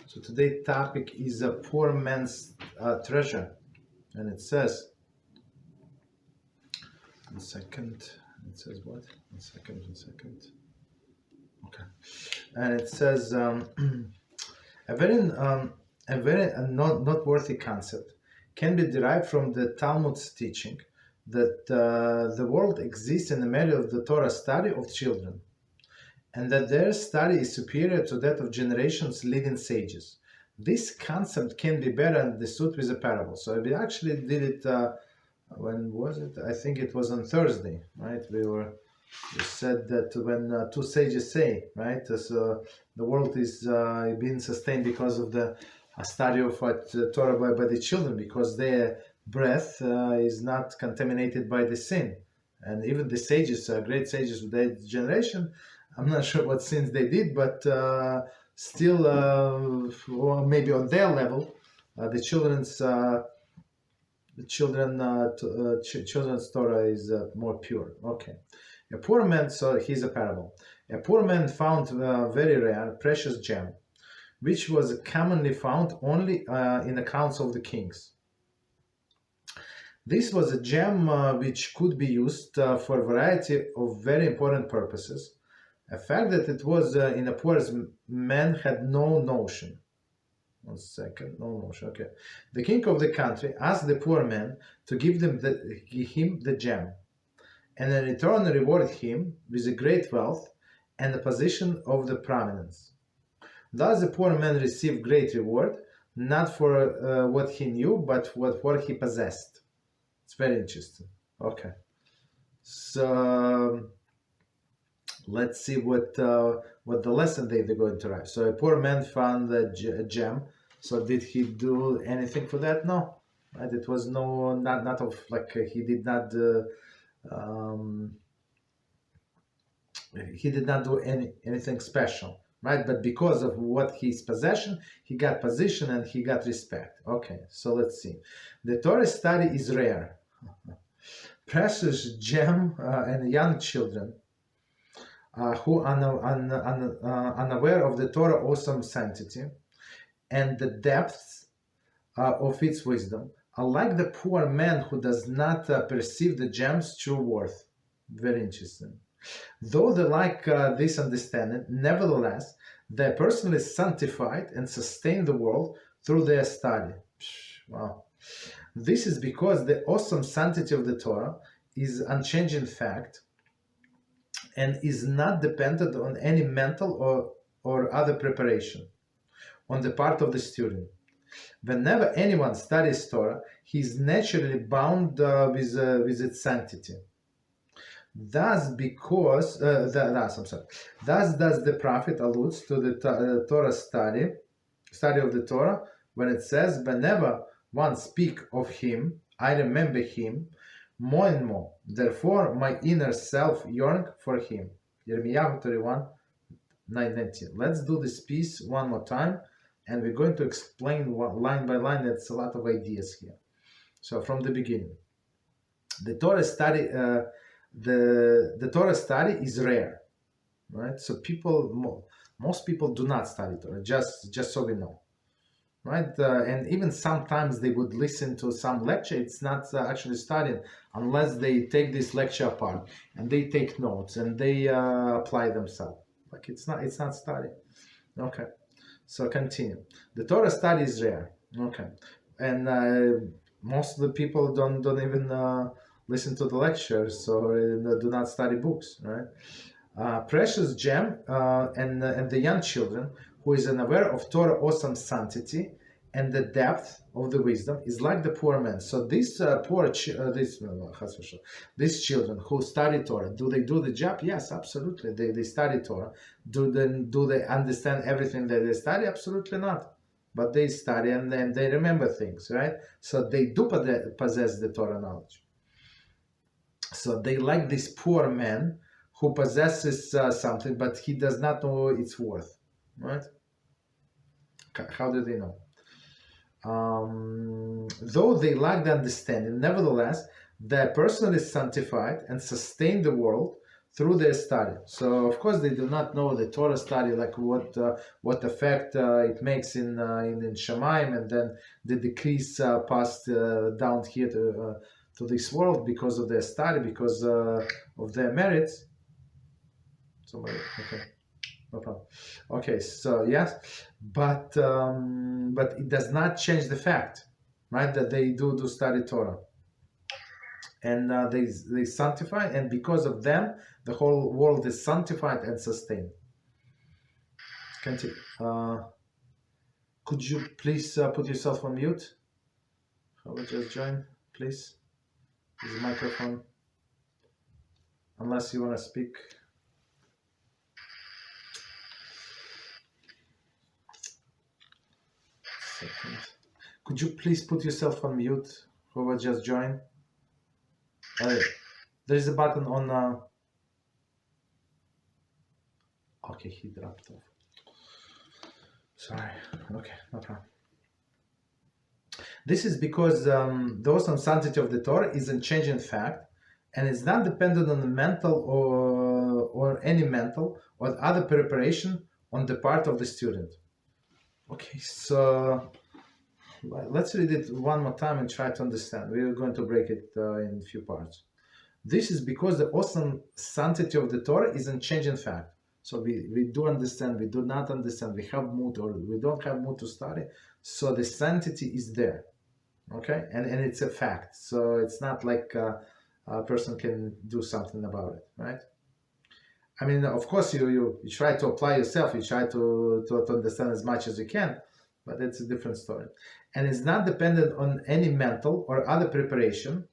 So today's topic is a poor man's treasure, and it says, one second. It says what? One second. Okay, and it says a very noteworthy concept can be derived from the Talmud's teaching that the world exists in the merit of the Torah study of children, and that their study is superior to that of generations leading sages. This concept can be better understood with a parable. So we actually did it, when was it? I think it was on Thursday, right? We said that when two sages say, right? So the world is being sustained because of the study of Torah by the children, because their breath is not contaminated by the sin. And even the sages, great sages of their generation, I'm not sure what sins they did, but still, or maybe on their level, the children's Torah is more pure. Okay, a poor man. So here's a parable. A poor man found very rare, precious gem, which was commonly found only in accounts of the kings. This was a gem which could be used for a variety of very important purposes. A fact that it was in a poor man had no notion. One second, no notion. Okay. The king of the country asked the poor man to give him the gem, and in return rewarded him with a great wealth and a position of the prominence. Thus the poor man received great reward, not for what he knew, but what he possessed. It's very interesting. Okay. So let's see what the lesson they're going to write. So a poor man found a gem. So did he do anything for that? No, right? It was not of like he did not do anything special, right? But because of what his possession, he got position and he got respect. Okay, so let's see. The Torah study is rare, precious gem, and young children who are unaware of the Torah awesome sanctity and the depths of its wisdom, are like the poor man who does not perceive the gem's true worth. Very interesting. Though they lack this understanding, nevertheless, they are personally sanctified and sustain the world through their study. Wow. This is because the awesome sanctity of the Torah is unchanging fact and is not dependent on any mental or other preparation on the part of the student. Whenever anyone studies Torah, he is naturally bound with its sanctity. Thus does the prophet alludes to the Torah study of the Torah when it says, "Whenever one speak of him, I remember him more and more. Therefore, my inner self yearns for him." Yirmiyahu 31:9-19. Let's do this piece one more time, and we're going to explain line by line. It's a lot of ideas here. So from the beginning, the Torah study, the Torah study is rare, right? So most people do not study Torah. Just so we know, right? And even sometimes they would listen to some lecture. It's not actually studying unless they take this lecture apart and they take notes and they apply themselves. Like it's not study. Okay. So continue. The Torah study is rare. Okay, and most of the people don't even listen to the lectures or do not study books. Right? Precious gem and the young children who is unaware of Torah awesome sanctity and the depth of the wisdom is like the poor man. So these these children who study Torah, do they do the job? Yes, absolutely. They study Torah. Do they understand everything that they study? Absolutely not. But they study and then they remember things, right? So they do possess the Torah knowledge. So they like this poor man who possesses something, but he does not know its worth, right? How do they know? Though they lack the understanding, nevertheless, they are personally sanctified and sustain the world through their study. So of course they do not know the Torah study, like what effect it makes in Shemaim, and then the decrees passed down here to this world because of their study, because of their merits. Somebody, okay, no problem. Okay, so yes, but it does not change the fact, right, that they do study Torah. And they sanctify, and because of them, the whole world is sanctified and sustained. Continue. Could you please put yourself on mute? I will just join, please. Use the microphone, unless you want to speak. Second. Could you please put yourself on mute? Whoever just joined. There is a button on. Okay, he dropped off. Sorry. Okay, no problem. This is because the awesome sanctity of the Torah is a changing fact, and it's not dependent on the mental or any mental or other preparation on the part of the student. Okay, so let's read it one more time and try to understand. We're going to break it in a few parts. This is because the awesome sanctity of the Torah is a changing fact. So we do understand, we do not understand, we have mood or we don't have mood to study. So the sanctity is there, okay? And it's a fact. So it's not like a person can do something about it, right? I mean, of course, you try to apply yourself, you try to understand as much as you can, but it's a different story. And it's not dependent on any mental or other preparation.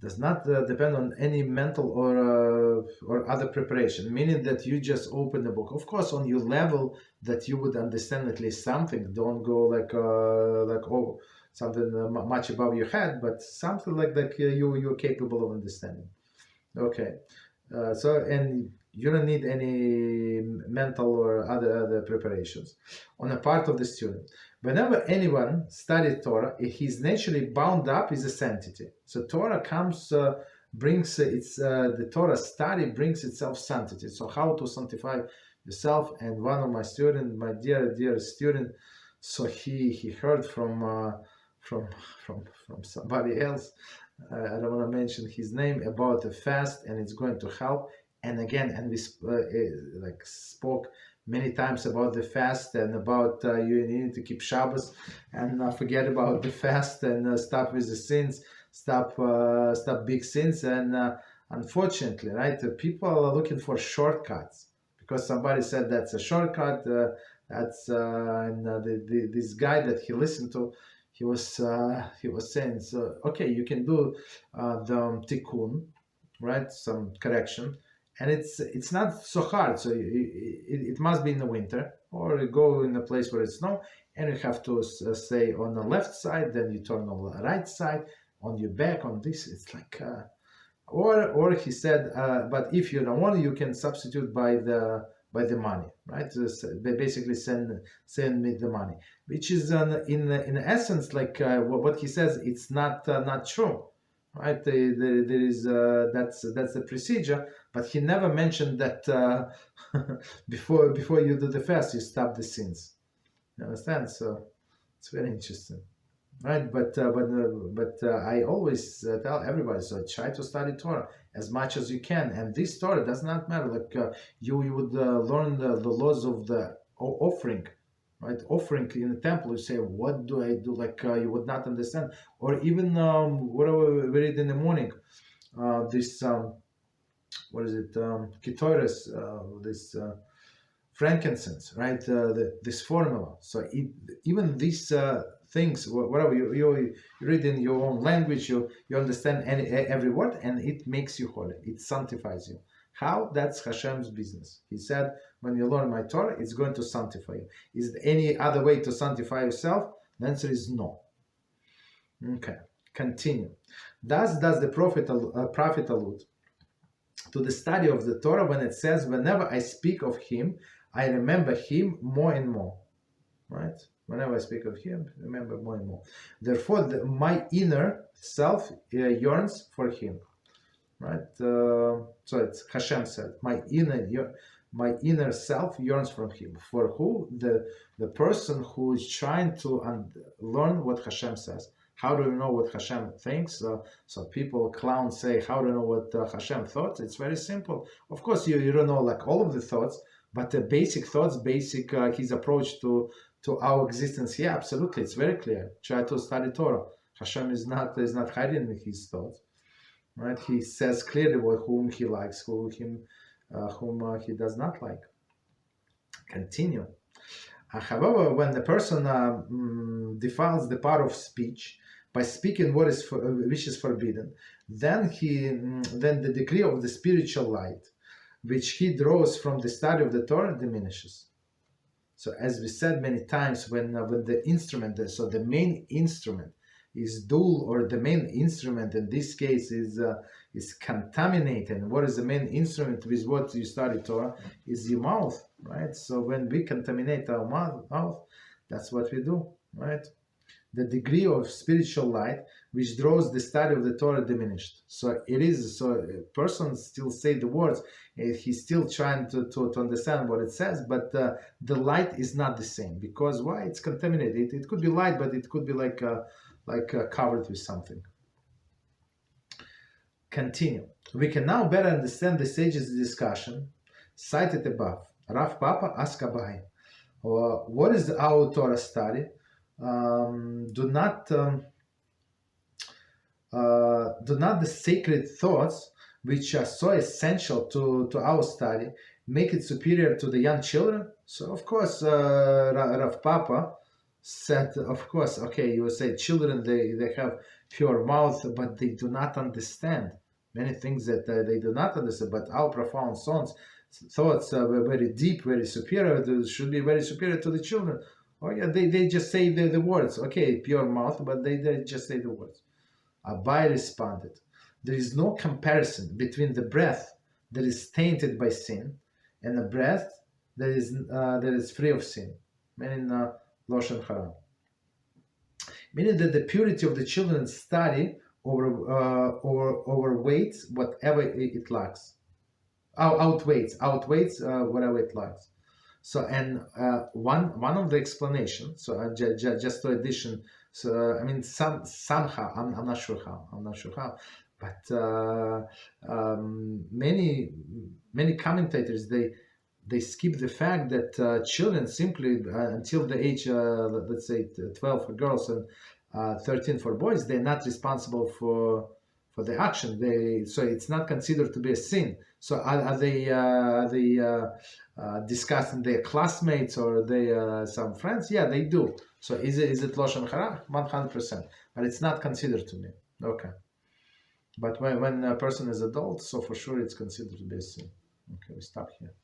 Does not depend on any mental or other preparation, meaning that you just open the book. Of course, on your level that you would understand at least something. Don't go like something much above your head, but something like that you're capable of understanding. Okay, and you don't need any mental or other preparations on the part of the student. Whenever anyone studies Torah, he's naturally bound up with a sanctity. So Torah brings the Torah study brings itself sanctity. So how to sanctify yourself? And one of my students, my dear student, so he heard from somebody else. I don't want to mention his name, about the fast, and it's going to help. And again, and we spoke many times about the fast and about you need to keep Shabbos and forget about the fast and stop with the sins, stop big sins. And unfortunately, right, people are looking for shortcuts because somebody said that's a shortcut. This guy that he listened to, he was saying, so okay, you can do the tikkun, right, some correction. And it's not so hard. So it must be in the winter, or go in a place where it's snow, and you have to stay on the left side. Then you turn on the right side, on your back, on this. It's like, or he said, but if you don't want, you can substitute by the money, right? They basically send me the money, which is in essence like what he says. It's not true. Right, there is that's the procedure, but he never mentioned that before you do the fast, you stop the sins. You understand? So it's very interesting, right? But I always tell everybody, so try to study Torah as much as you can, and this Torah does not matter. Like you would learn the laws of the offering. Right, offering in the temple, you say, what do I do? Like you would not understand. Or even whatever we read in the morning, this what is it? Ketoris, this frankincense, right? This formula. So even these things, whatever you read in your own language, you understand every word, and it makes you holy. It sanctifies you. How? That's Hashem's business. He said, when you learn my Torah, it's going to sanctify you. Is there any other way to sanctify yourself? The answer is no. Okay, continue. Thus does the prophet allude to the study of the Torah when it says, whenever I speak of him, I remember him more and more. Right? Whenever I speak of him, remember more and more. Therefore, my inner self yearns for him. right? So it's Hashem said, my inner self yearns from him. For who? The person who is trying to learn what Hashem says. How do you know what Hashem thinks? So people, clowns say, how do you know what Hashem thought? It's very simple. Of course, you don't know like all of the thoughts, but the basic thoughts, his approach to our existence. Yeah, absolutely, it's very clear. Try to study Torah. Hashem is not hiding his thoughts, right? He says clearly whom he likes, whom he does not like. Continue. However, when the person defiles the power of speech by speaking which is forbidden, then the degree of the spiritual light which he draws from the study of the Torah diminishes. So, as we said many times, when the instrument, so the main instrument is dull, or the main instrument in this case is contaminated. And what is the main instrument with what you study Torah? Is your mouth, right? So when we contaminate our mouth, that's what we do, right? The degree of spiritual light which draws the study of the Torah diminished. So a person still say the words, he's still trying to understand what it says, but the light is not the same. Because why? It's contaminated. It could be light, but it could be like covered with something. Continue. We can now better understand the sage's discussion cited above. Rav Papa asked Abai, what is our Torah study? Do not the sacred thoughts which are so essential to our study make it superior to the young children? So of course Rav Papa said, of course, okay, you will say children, they have pure mouth, but they do not understand many things that they do not understand. But our profound thoughts were very deep, very superior, should be very superior to the children. Oh yeah, they just say the words. Okay, pure mouth, but they just say the words. Abai responded, there is no comparison between the breath that is tainted by sin and the breath that is free of sin. Meaning Lashon Hara. Meaning that the purity of the children's study overweights whatever it lacks. Outweighs whatever it lacks. So, and one of the explanations, so just to addition, so I mean somehow I'm not sure how, but many commentators they skip the fact that children simply until the age let's say 12 for girls and 13 for boys, they're not responsible for the action. So it's not considered to be a sin. So are they discussing their classmates or some friends? Yeah, they do. So is it Loshon Hara? 100%. But it's not considered to me. Okay. But when a person is adult, so for sure it's considered to be a sin. Okay, we stop here.